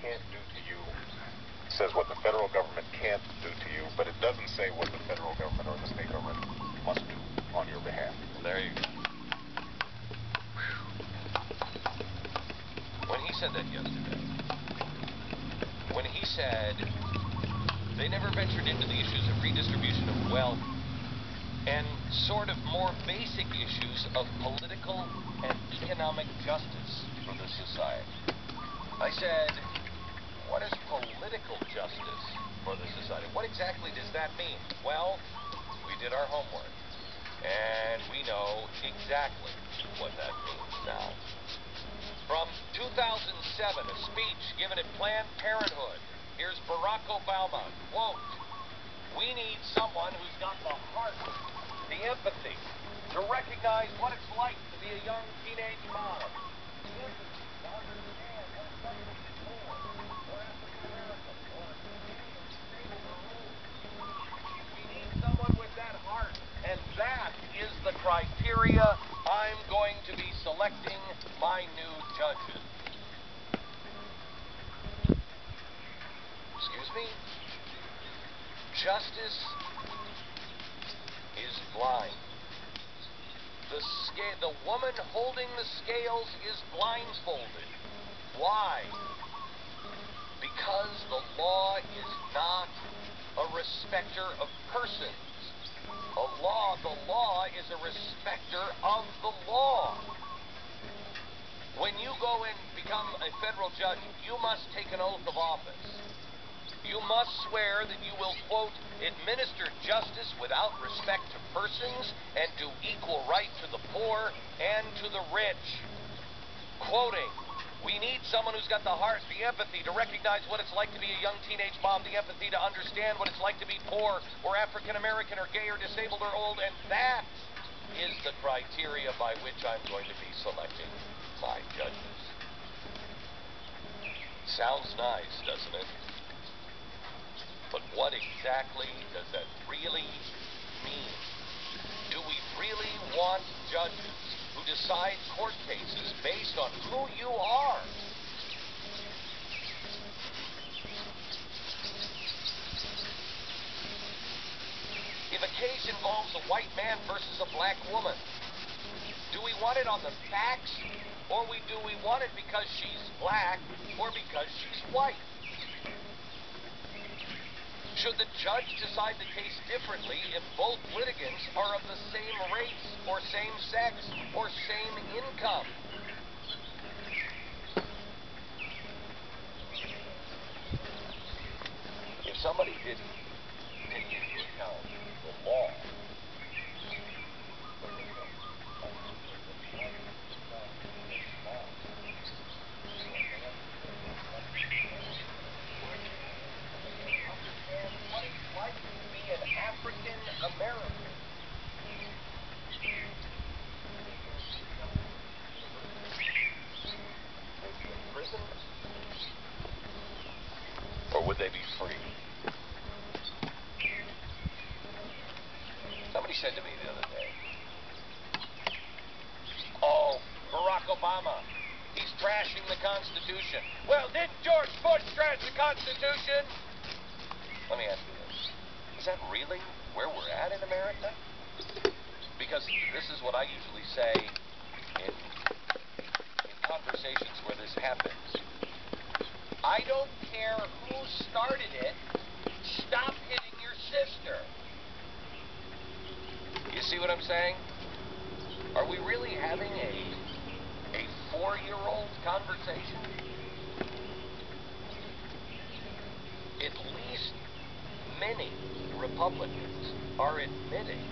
can't do to you. It says what the federal government can't do to you, but it doesn't say what the federal government or the state government must do on your behalf. Well, there you go. When he said that yesterday, when he said they never ventured into the issues of redistribution of wealth and sort of more basic issues of political and economic justice for the society, I said, what is political justice for the society? What exactly does that mean? Well, we did our homework, and we know exactly what that means now. From 2007, a speech given at Planned Parenthood. Here's Barack Obama, quote, "We need someone who's got the heart, the empathy, to recognize what it's like to be a young teenage mom. The empathy to understand what it's like to be poor, or African American, or a stable or old. We need someone with that heart, and that is the criteria I'm going to be selecting my new judges." Excuse me? Justice is blind. The woman holding the scales is blindfolded. Why? Because the law is not a respecter of persons. The law is a respecter of the law. When you go and become a federal judge, you must take an oath of office. You must swear that you will, quote, "administer justice without respect to persons and do equal right to the poor and to the rich." Quoting, "We need someone who's got the heart, the empathy to recognize what it's like to be a young teenage mom, the empathy to understand what it's like to be poor or African American or gay or disabled or old, and that is the criteria by which I'm going to be selecting my judges." Sounds nice, doesn't it? But what exactly does that really mean? Do we really want judges who decide court cases based on who you are? If a case involves a white man versus a black woman, do we want it on the facts, or do we want it because she's black or because she's white? Should the judge decide the case differently if both litigants are of the same race, or same sex, or same income? If somebody didn't take into account the law, what it's like to be an African American. Would they be in prison? Or would they be free? Somebody said to me the other day, "Oh, Barack Obama, he's trashing the Constitution." Well, didn't George Bush trash the Constitution? Let me ask you this. Is that really where we're at in America? Because this is what I usually say in conversations where this happens. I don't care who started it. Stop hitting your sister. You see what I'm saying? Are we really having a 4-year-old conversation? At least many Republicans are admitting,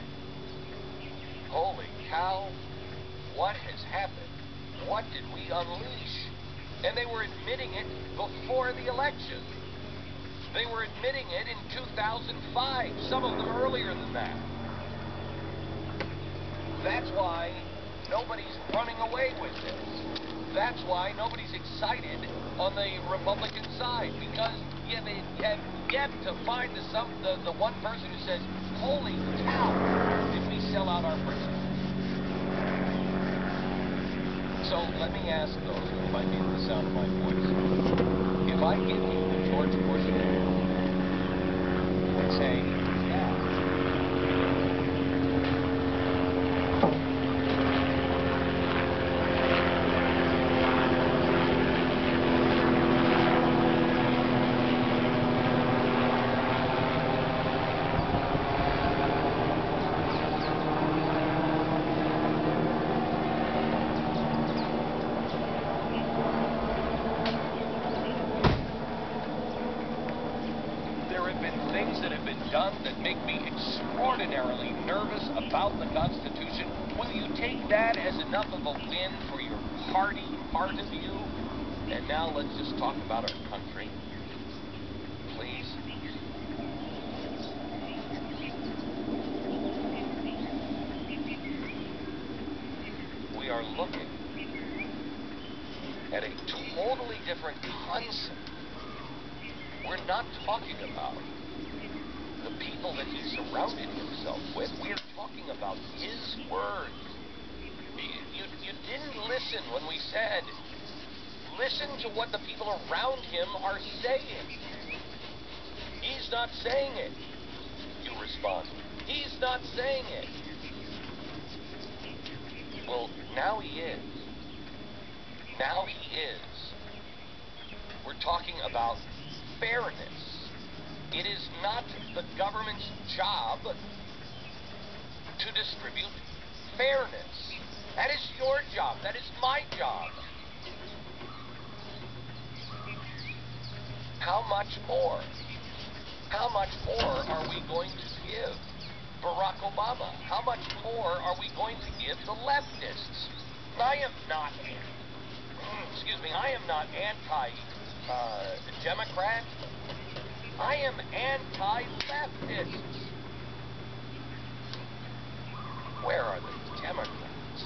holy cow, what has happened? What did we unleash? And they were admitting it before the election. They were admitting it in 2005, some of them earlier than that. That's why nobody's running away with this. That's why nobody's excited on the Republican side, because you have yet to find the one person who says, holy cow, did we sell out our principles? So let me ask those who might be in the sound of my voice. If I I give you the George Bush would say, yeah. Things that have been done that make me extraordinarily nervous about the Constitution. Will you take that as enough of a win for your party part of you? And now let's just talk about our country. Please. We are looking at a totally different concept. We're not talking about the people that he surrounded himself with. We're talking about his words. You didn't listen when we said, listen to what the people around him are saying. He's not saying it. You respond, he's not saying it. Well, now he is. Now he is. We're talking about fairness. It is not the government's job to distribute fairness. That is your job. That is my job. How much more? How much more are we going to give Barack Obama? How much more are we going to give the leftists? I am not, I am not anti-Democrat. I am anti-leftist. Where are the Democrats?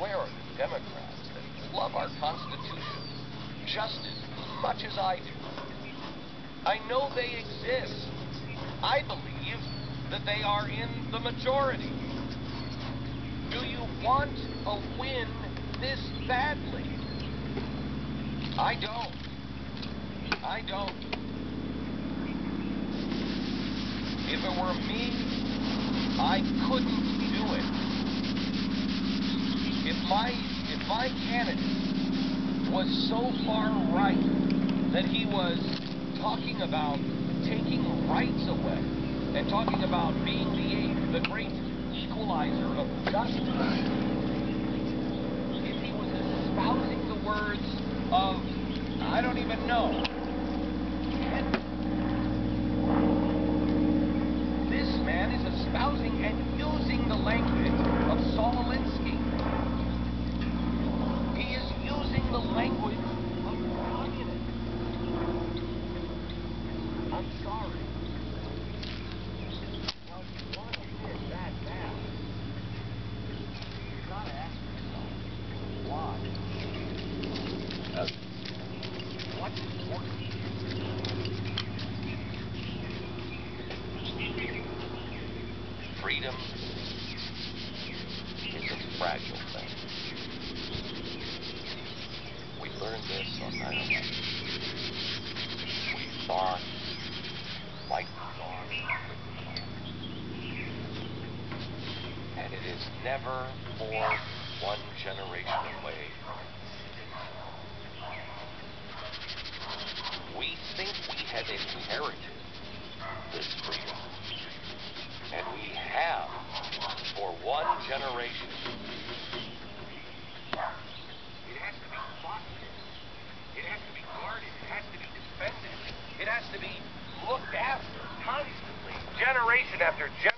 Where are the Democrats that love our Constitution just as much as I do? I know they exist. I believe that they are in the majority. Do you want a win this badly? I don't. I don't. If it were me, I couldn't do it. If my candidate was so far right that he was talking about taking rights away and talking about being the great equalizer of justice, if he was espousing the words of, I don't even know, this man is espousing and using the language of Saul Alinsky. He is using the language of communists. I'm sorry. Now, if you want to win that bad, you've got to ask yourself, why? What's important? Freedom is a fragile thing. We learned this on 9/11. We thought like we saw and it is never more than one generation away. We think we have inherited this freedom, and we have for one generation. It has to be fought for. It has to be guarded. It has to be defended. It has to be looked after constantly, generation after generation.